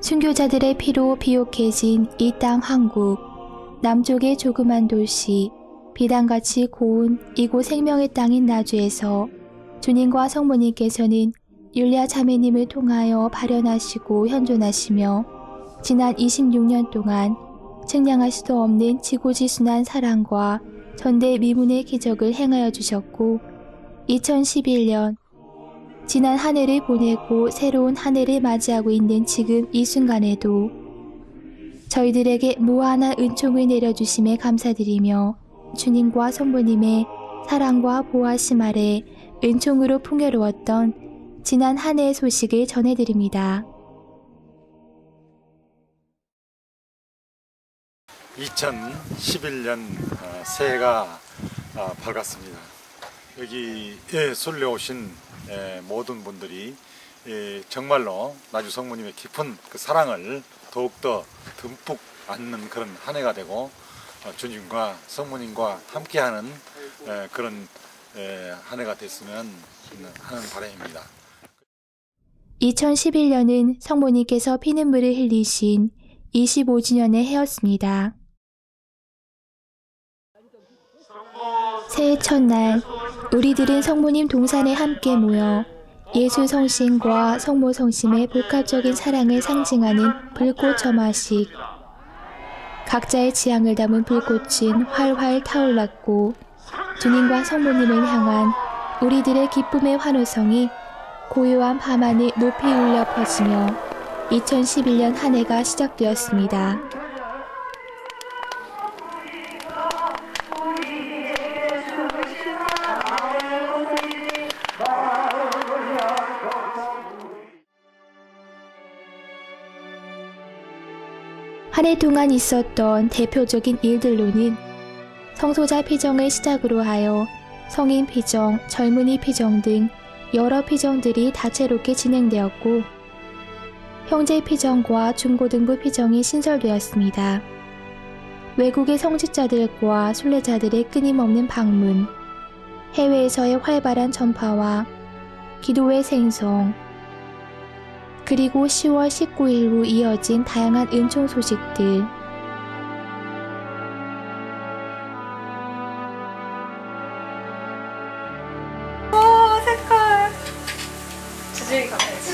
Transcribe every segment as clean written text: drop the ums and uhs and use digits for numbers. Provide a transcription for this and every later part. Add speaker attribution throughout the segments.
Speaker 1: 순교자들의 피로 비옥해진 이 땅 한국, 남쪽의 조그만 도시, 비단같이 고운 이곳 생명의 땅인 나주에서 주님과 성모님께서는 율리아 자매님을 통하여 발현하시고 현존하시며 지난 26년 동안 측량할 수도 없는 지고지순한 사랑과 전대미문의 기적을 행하여 주셨고 2011년 지난 한 해를 보내고 새로운 한 해를 맞이하고 있는 지금 이 순간에도 저희들에게 무한한 은총을 내려주심에 감사드리며 주님과 성모님의 사랑과 보호하심 아래 은총으로 풍요로웠던 지난 한 해의 소식을 전해드립니다.
Speaker 2: 2011년 새해가 밝았습니다. 여기에 순례 오신 모든 분들이 정말로 나주 성모님의 깊은 그 사랑을 더욱더 듬뿍 안는 그런 한 해가 되고 주님과 성모님과 함께하는 그런 한 해가 됐으면 하는 바람입니다.
Speaker 1: 2011년은 성모님께서 피눈물을 흘리신 25주년의 해였습니다. 새해 첫날 우리들은 성모님 동산에 함께 모여 예수 성심과 성모 성심의 복합적인 사랑을 상징하는 불꽃 점화식, 각자의 지향을 담은 불꽃은 활활 타올랐고 주님과 성모님을 향한 우리들의 기쁨의 환호성이 고요한 밤하늘 높이 울려 퍼지며 2011년 한 해가 시작되었습니다. 한 해 동안 있었던 대표적인 일들로는 성소자 피정을 시작으로 하여 성인 피정, 젊은이 피정 등 여러 피정들이 다채롭게 진행되었고 형제 피정과 중고등부 피정이 신설되었습니다. 외국의 성직자들과 순례자들의 끊임없는 방문, 해외에서의 활발한 전파와 기도회 생성, 그리고 10월 19일 후 이어진 다양한 은총 소식들,
Speaker 3: 색깔 주제에 가야지.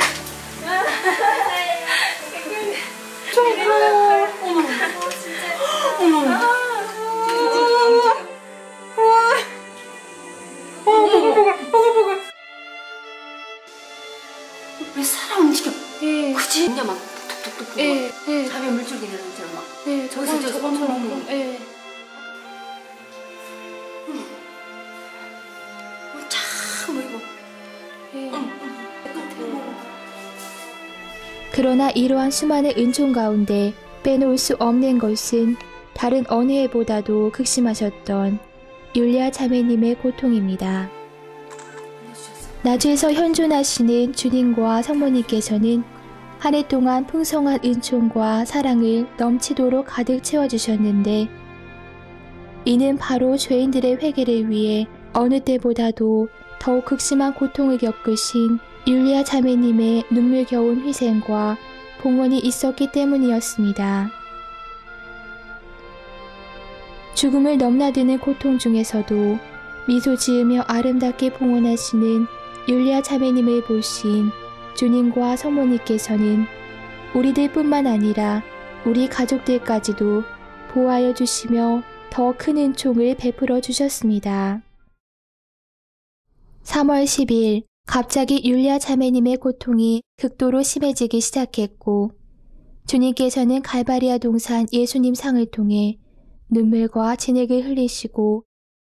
Speaker 4: 왜 사람 움직여?
Speaker 1: 예.
Speaker 4: 그치? 그냥 막 톡톡톡톡
Speaker 1: 예, 예.
Speaker 4: 잠에 물줄기 내는 것처럼 막.
Speaker 1: 네,
Speaker 4: 저기서
Speaker 1: 저것처럼. 예.
Speaker 4: 참 이거.
Speaker 1: 예. 그러나 이러한 수많은 은총 가운데 빼놓을 수 없는 것은 다른 어느 해보다도 극심하셨던 율리아 자매님의 고통입니다. 나주에서 현존하시는 주님과 성모님께서는 한 해 동안 풍성한 은총과 사랑을 넘치도록 가득 채워주셨는데 이는 바로 죄인들의 회개를 위해 어느 때보다도 더욱 극심한 고통을 겪으신 율리아 자매님의 눈물겨운 희생과 봉헌이 있었기 때문이었습니다. 죽음을 넘나드는 고통 중에서도 미소 지으며 아름답게 봉헌하시는 율리아 자매님을 보신 주님과 성모님께서는 우리들뿐만 아니라 우리 가족들까지도 보호하여 주시며 더 큰 은총을 베풀어 주셨습니다. 3월 10일 갑자기 율리아 자매님의 고통이 극도로 심해지기 시작했고 주님께서는 갈바리아 동산 예수님 상을 통해 눈물과 진액을 흘리시고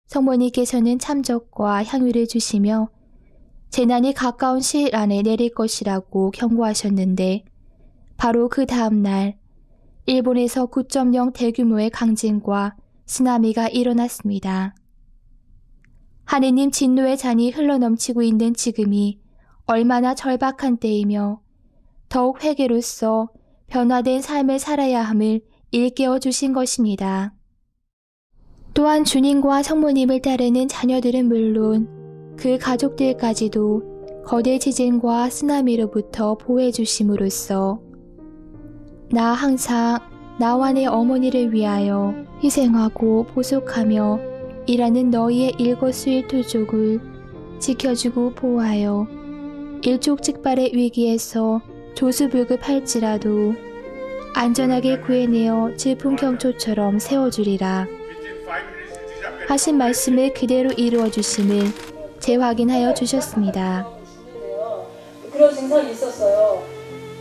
Speaker 1: 성모님께서는 참젓과 향유를 주시며 재난이 가까운 시일 안에 내릴 것이라고 경고하셨는데 바로 그 다음 날 일본에서 9.0 대규모의 강진과 쓰나미가 일어났습니다. 하느님 진노의 잔이 흘러넘치고 있는 지금이 얼마나 절박한 때이며 더욱 회개로서 변화된 삶을 살아야 함을 일깨워 주신 것입니다. 또한 주님과 성모님을 따르는 자녀들은 물론 그 가족들까지도 거대 지진과 쓰나미로부터 보호해 주심으로써 나 항상 나와 내 어머니를 위하여 희생하고 보속하며 일하는 너희의 일거수일투족을 지켜주고 보호하여 일촉즉발의 위기에서 조수불급할지라도 안전하게 구해내어 질풍경초처럼 세워주리라 하신 말씀을 그대로 이루어 주심을 재확인하여 주셨습니다.
Speaker 5: 그런 증상이 있었어요.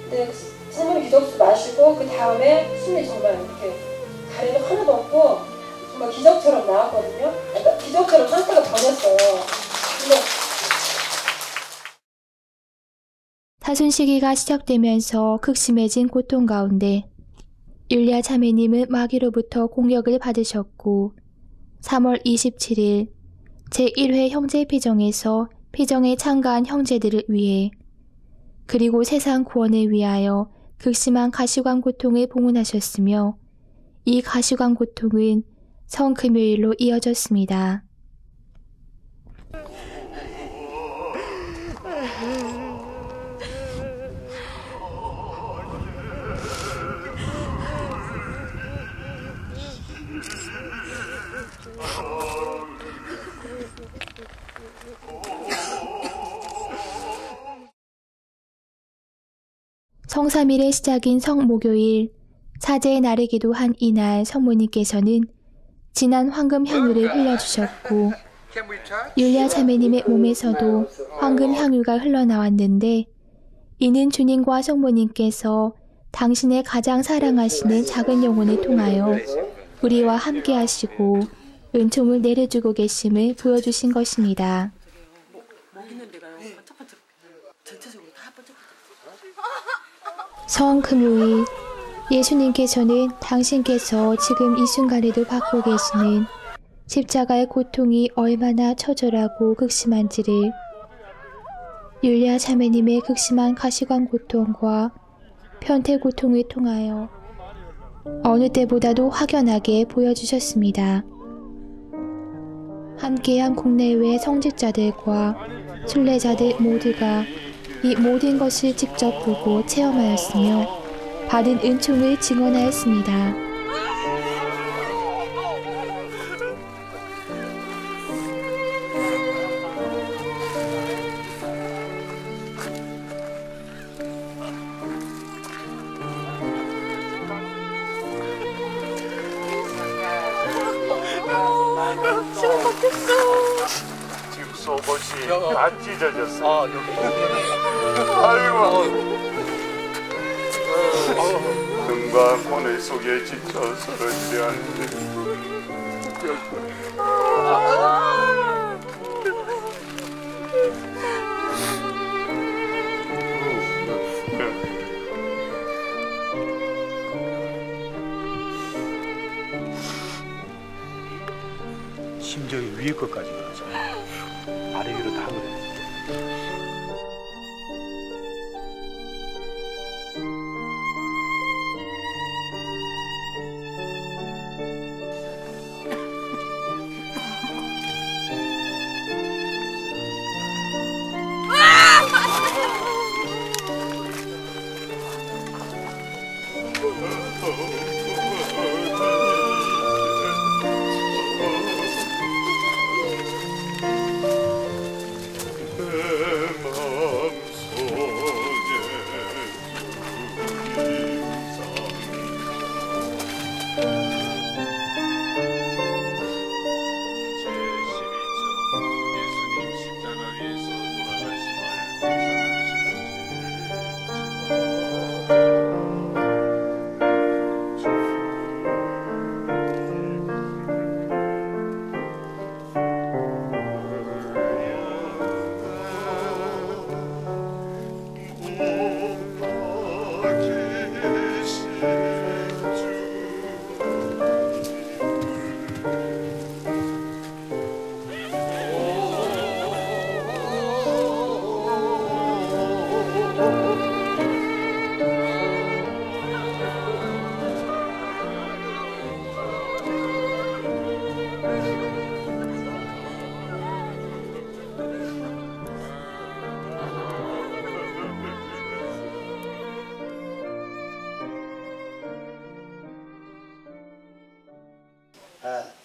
Speaker 5: 근데 사모님 기적수 마시고 그 다음에 숨이 정말 이렇게 가래도 하나도 없고 정말 기적처럼 나왔거든요. 그러니까 기적처럼 상태가 변했어요. 근데
Speaker 1: 타순 시기가 시작되면서 극심해진 고통 가운데 율리아 자매님은 마귀로부터 공격을 받으셨고 3월 27일 제1회 형제 피정에서 피정에 참가한 형제들을 위해 그리고 세상 구원을 위하여 극심한 가시관 고통을 봉헌하셨으며 이 가시관 고통은 성금요일로 이어졌습니다. 성삼일의 시작인 성목요일 사제의 날이기도 한 이날 성모님께서는 진한 황금 향유를 흘려주셨고 율리아 자매님의 몸에서도 황금 향유가 흘러나왔는데 이는 주님과 성모님께서 당신의 가장 사랑하시는 작은 영혼을 통하여 우리와 함께 하시고 은총을 내려주고 계심을 보여주신 것입니다. 성금요일 예수님께서는 당신께서 지금 이 순간에도 받고 계시는 십자가의 고통이 얼마나 처절하고 극심한지를 율리아 자매님의 극심한 가시관 고통과 편태 고통을 통하여 어느 때보다도 확연하게 보여주셨습니다. 함께한 국내외 성직자들과 순례자들 모두가 이 모든 것을 직접 보고 체험하였으며 받은 은총을 증언하였습니다.
Speaker 2: 지금 속옷이 다 찢어졌어. 아이고. 등과 고뇌 속에 지쳐 쓰러지려 하는데 심정이 위에 것까지 그러죠. 아래 위로 다 그래.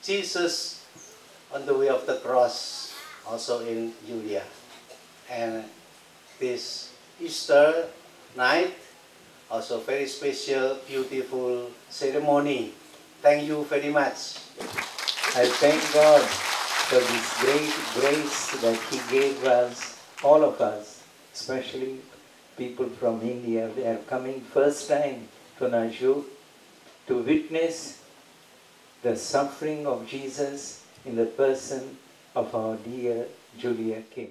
Speaker 6: Jesus on the way of the cross, also in Julia. And this Easter night, also very special, beautiful ceremony. Thank you very much. I thank God for this great grace that He gave us, all of us, especially people from India. They are coming first time to Naju to witness the suffering of Jesus in the person of our dear Julia Kim.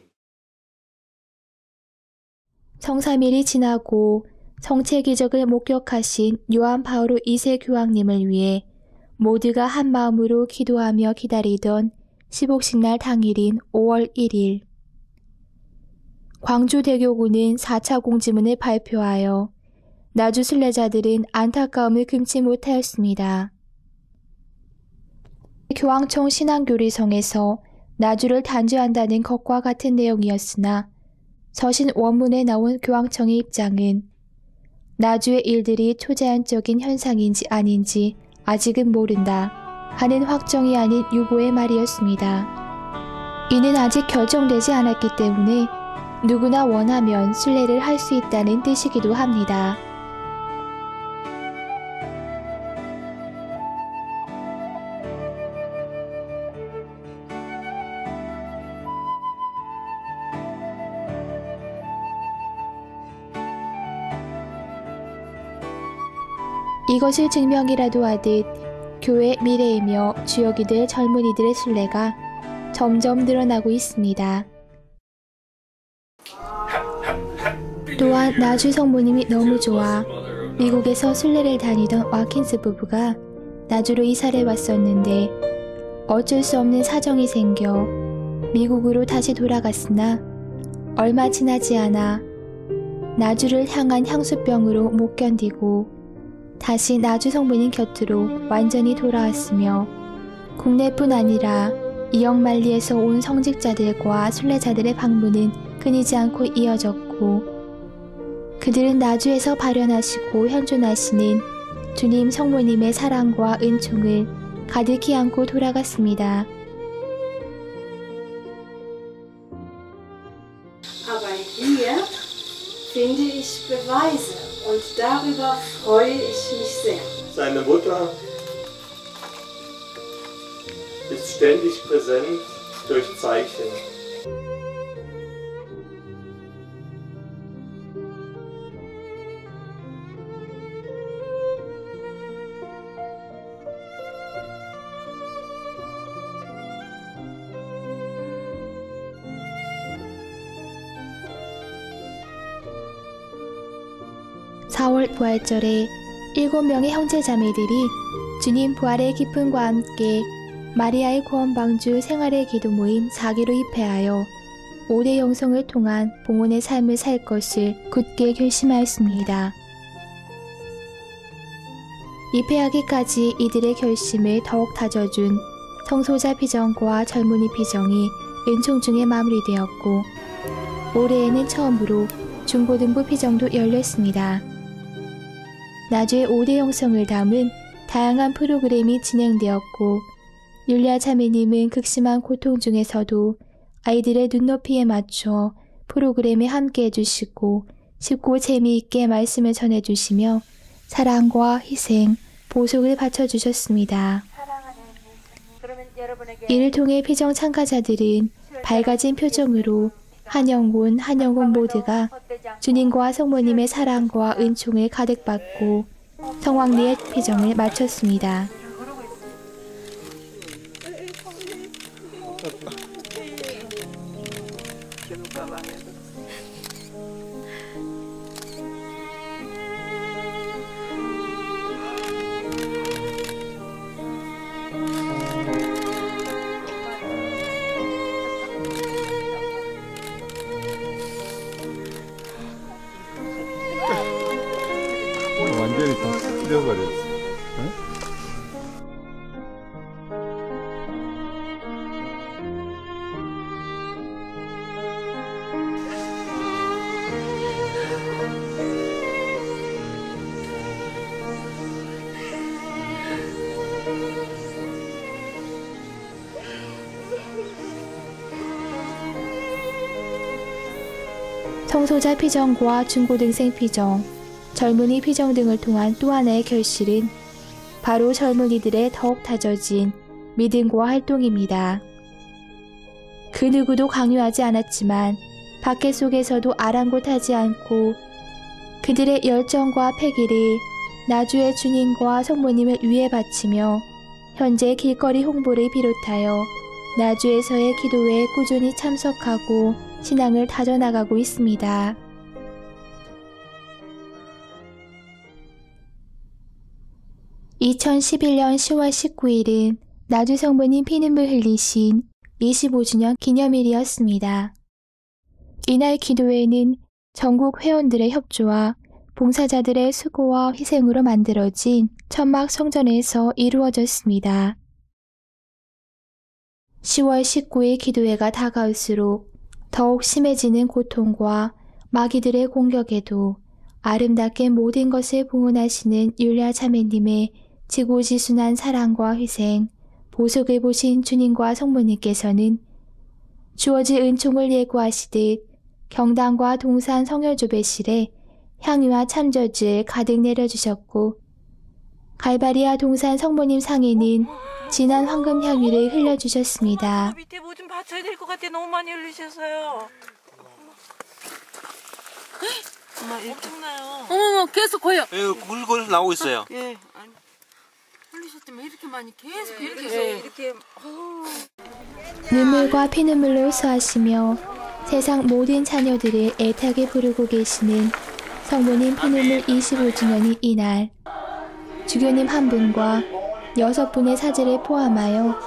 Speaker 1: 성삼일이 지나고 성체 기적을 목격하신 요한 바오로 2세 교황님을 위해 모두가 한 마음으로 기도하며 기다리던 시복식날 당일인 5월 1일. 광주대교구는 4차 공지문을 발표하여 나주 순례자들은 안타까움을 금치 못하였습니다. 교황청 신앙교리성에서 나주를 단죄한다는 것과 같은 내용이었으나 서신 원문에 나온 교황청의 입장은 나주의 일들이 초자연적인 현상인지 아닌지 아직은 모른다 하는 확정이 아닌 유보의 말이었습니다. 이는 아직 결정되지 않았기 때문에 누구나 원하면 순례를 할 수 있다는 뜻이기도 합니다. 이것을 증명이라도 하듯 교회 미래이며 주역이 될 젊은이들의 순례가 점점 늘어나고 있습니다. 또한 나주 성모님이 너무 좋아 미국에서 순례를 다니던 와킨스 부부가 나주로 이사를 왔었는데 어쩔 수 없는 사정이 생겨 미국으로 다시 돌아갔으나 얼마 지나지 않아 나주를 향한 향수병으로 못 견디고 다시 나주 성모님 곁으로 완전히 돌아왔으며 국내뿐 아니라 이역만리에서 온 성직자들과 순례자들의 방문은 끊이지 않고 이어졌고 그들은 나주에서 발현하시고 현존하시는 주님 성모님의 사랑과 은총을 가득히 안고 돌아갔습니다.
Speaker 7: Aber hier finde ich Beweise und darüber freue ich mich sehr.
Speaker 8: Seine Mutter ist ständig präsent durch Zeichen.
Speaker 1: 4월 부활절에 7명의 형제자매들이 주님 부활의 기쁨과 함께 마리아의 구원방주 생활의 기도 모임 4기로 입회하여 5대 영성을 통한 봉헌의 삶을 살 것을 굳게 결심하였습니다. 입회하기까지 이들의 결심을 더욱 다져준 성소자 피정과 젊은이 피정이 은총 중에 마무리되었고 올해에는 처음으로 중고등부 피정도 열렸습니다. 나주의 5대 영성을 담은 다양한 프로그램이 진행되었고 율리아 자매님은 극심한 고통 중에서도 아이들의 눈높이에 맞춰 프로그램에 함께 해주시고 쉽고 재미있게 말씀을 전해주시며 사랑과 희생, 보속을 바쳐주셨습니다. 이를 통해 피정 참가자들은 밝아진 표정으로 한영혼 모두가 주님과 성모님의 사랑과 은총을 가득 받고 성황리의 피정을 마쳤습니다.
Speaker 2: 완전히 다 撕려버렸어. 응?
Speaker 1: 성소자 피정과 중고등생 피정, 젊은이 피정 등을 통한 또 하나의 결실은 바로 젊은이들의 더욱 다져진 믿음과 활동입니다. 그 누구도 강요하지 않았지만 박해 속에서도 아랑곳하지 않고 그들의 열정과 패기를 나주의 주님과 성모님을 위해 바치며 현재 길거리 홍보를 비롯하여 나주에서의 기도회에 꾸준히 참석하고 신앙을 다져나가고 있습니다. (2011년 10월 19일은) 나주 성모님 피눈물 흘리신 25주년 기념일이었습니다. 이날 기도회는 전국 회원들의 협조와 봉사자들의 수고와 희생으로 만들어진 천막 성전에서 이루어졌습니다. 10월 19일 기도회가 다가올수록 더욱 심해지는 고통과 마귀들의 공격에도 아름답게 모든 것을 봉헌하시는 율리아 자매님의 지고지순한 사랑과 희생, 보석을 보신 주님과 성모님께서는 주어질 은총을 예고하시듯 경당과 동산 성혈조배실에 향유와 참젖을 가득 내려주셨고 갈바리아 동산 성모님 상에는 진한 황금 향유를 흘려주셨습니다.
Speaker 9: 밑에 뭐 좀 받쳐야 될 것 같아. 너무 많이 흘리셔서요. 엄마 엄청나요.
Speaker 4: 어머머 계속 고요.
Speaker 2: 굴굴 나오고 있어요.
Speaker 9: 예. 아니,
Speaker 4: 흘리셨다면 이렇게 많이 계속
Speaker 9: 이렇게
Speaker 1: 눈물과 피눈물로 수하시며 세상 모든 자녀들을 애타게 부르고 계시는 성모님 피눈물 25주년이 이날 주교님 한 분과 6분의 사제를 포함하여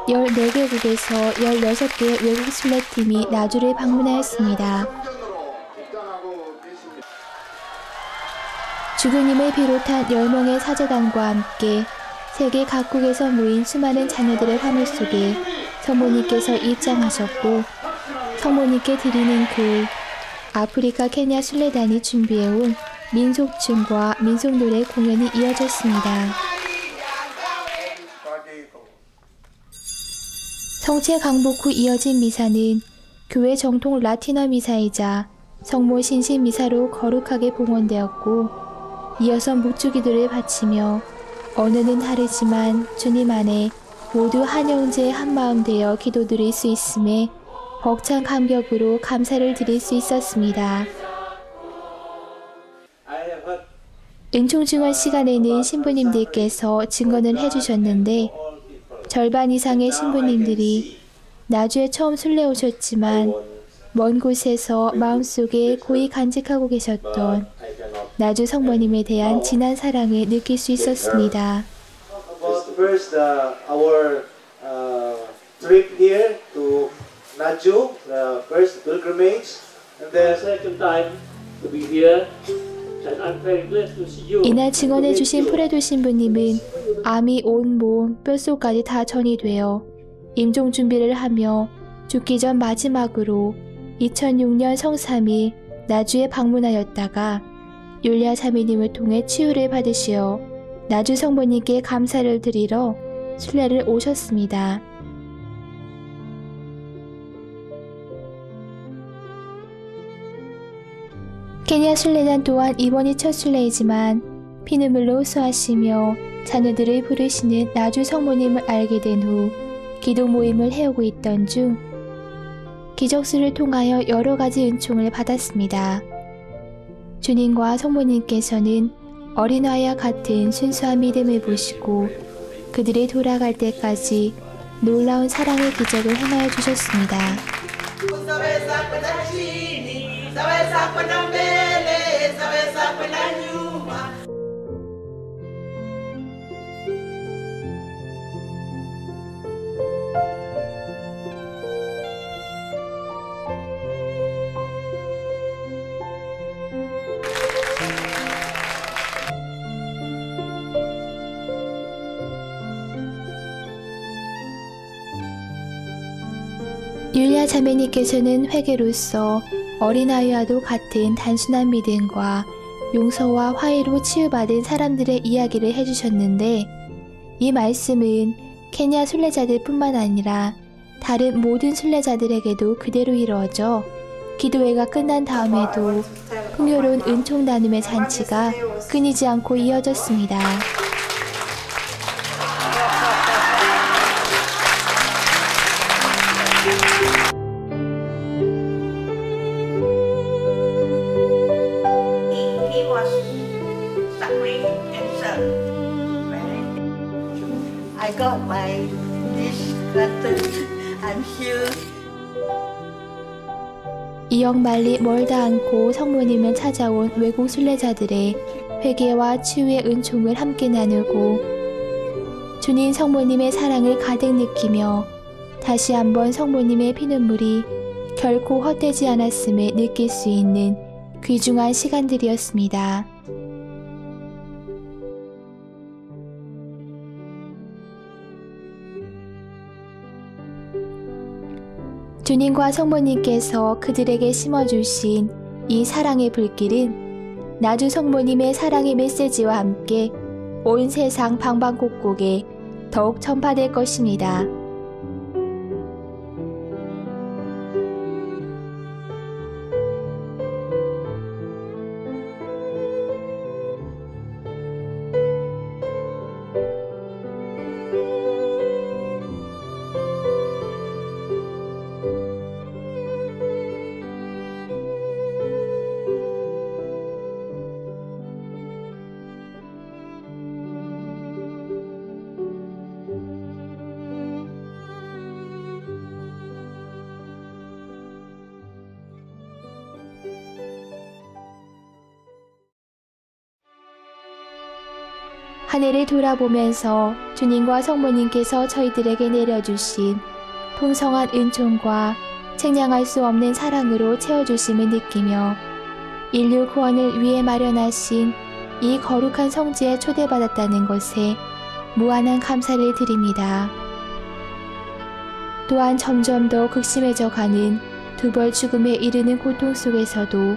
Speaker 1: 14개국에서 16개의 외국 순례팀이 나주를 방문하였습니다. 주교님을 비롯한 10명의 사제단과 함께 세계 각국에서 모인 수많은 자녀들의 화물 속에 성모님께서 입장하셨고 성모님께 드리는 글, 아프리카 케냐 순례단이 준비해온 민속춤과 민속노래 공연이 이어졌습니다. 성체 강복 후 이어진 미사는 교회 정통 라틴어 미사이자 성모 신신 미사로 거룩하게 봉헌되었고 이어서 묵주기도를 바치며 언어는 다르지만 주님 안에 모두 한 형제 한 마음 되어 기도드릴 수 있음에 벅찬 감격으로 감사를 드릴 수 있었습니다. 은총 증언 시간에는 신부님들께서 증언을 해주셨는데 절반 이상의 신부님들이 나주에 처음 순례 오셨지만 먼 곳에서 마음속에 고이 간직하고 계셨던 나주 성모님에 대한 진한 사랑을 느낄 수 있었습니다.
Speaker 6: First, our trip here to Naju, the first pilgrimage, and then second time to be here. And I'm very blessed to see you.
Speaker 1: 이날 증언해 주신 프레도 신부님은 암이 온 몸, 뼛속까지 다 전이 되어 임종 준비를 하며 죽기 전 마지막으로 2006년 성3일 나주에 방문하였다가 율리아 자매님을 통해 치유를 받으시어 나주 성모님께 감사를 드리러 순례를 오셨습니다. 케냐 순례단 또한 이번이 첫 순례이지만 피눈물로 수하시며 자녀들을 부르시는 나주 성모님을 알게 된 후 기도 모임을 해오고 있던 중 기적수를 통하여 여러 가지 은총을 받았습니다. 주님과 성모님께서는 어린아이와 같은 순수한 믿음을 보시고 그들이 돌아갈 때까지 놀라운 사랑의 기적을 행하여 주셨습니다. 율리아 자매님께서는 회개로서 어린아이와도 같은 단순한 믿음과 용서와 화해로 치유받은 사람들의 이야기를 해주셨는데 이 말씀은 케냐 순례자들 뿐만 아니라 다른 모든 순례자들에게도 그대로 이루어져 기도회가 끝난 다음에도 풍요로운 은총 나눔의 잔치가 끊이지 않고 이어졌습니다.
Speaker 10: He was suffering cancer. I got my this curtain. I'm healed.
Speaker 1: 이역 말리 멀다 않고 성모님을 찾아온 외국 순례자들의 회개와 치유의 은총을 함께 나누고 주님 성모님의 사랑을 가득 느끼며 다시 한번 성모님의 피눈물이 결코 헛되지 않았음을 느낄 수 있는 귀중한 시간들이었습니다. 주님과 성모님께서 그들에게 심어주신 이 사랑의 불길은 나주 성모님의 사랑의 메시지와 함께 온 세상 방방곡곡에 더욱 전파될 것입니다. 한 해를 돌아보면서 주님과 성모님께서 저희들에게 내려주신 풍성한 은총과 책량할 수 없는 사랑으로 채워주심을 느끼며 인류 구원을 위해 마련하신 이 거룩한 성지에 초대받았다는 것에 무한한 감사를 드립니다. 또한 점점 더 극심해져 가는 두 벌 죽음에 이르는 고통 속에서도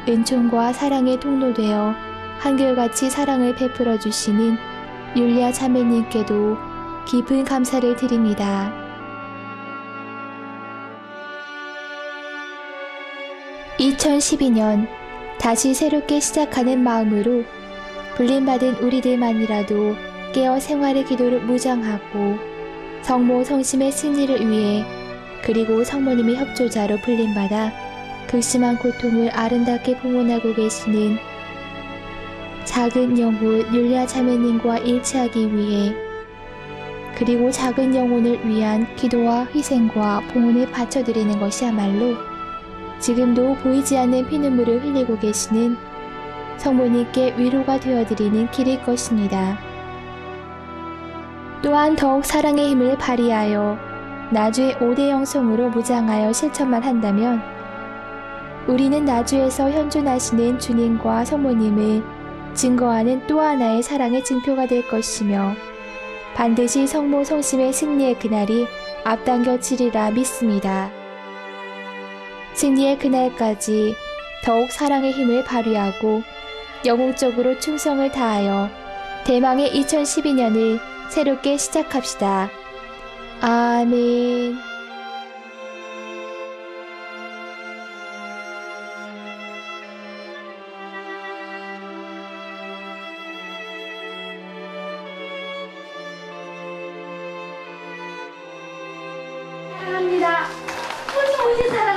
Speaker 1: 은총과 사랑의 통로되어 한결같이 사랑을 베풀어 주시는 율리아 자매님께도 깊은 감사를 드립니다. (2012년) 다시 새롭게 시작하는 마음으로 불림받은 우리들만이라도 깨어 생활의 기도를 무장하고 성모 성심의 승리를 위해 그리고 성모님의 협조자로 불림받아 극심한 고통을 아름답게 봉헌하고 계시는 작은 영혼 율리아 자매님과 일치하기 위해 그리고 작은 영혼을 위한 기도와 희생과 봉헌을 바쳐드리는 것이야말로 지금도 보이지 않는 피눈물을 흘리고 계시는 성모님께 위로가 되어드리는 길일 것입니다. 또한 더욱 사랑의 힘을 발휘하여 나주의 5대 영성으로 무장하여 실천만 한다면 우리는 나주에서 현존하시는 주님과 성모님을 증거하는 또 하나의 사랑의 증표가 될 것이며 반드시 성모 성심의 승리의 그날이 앞당겨지리라 믿습니다. 승리의 그날까지 더욱 사랑의 힘을 발휘하고 영웅적으로 충성을 다하여 대망의 2012년을 새롭게 시작합시다. 아멘.
Speaker 7: 사랑합니다. 우리 오신 사랑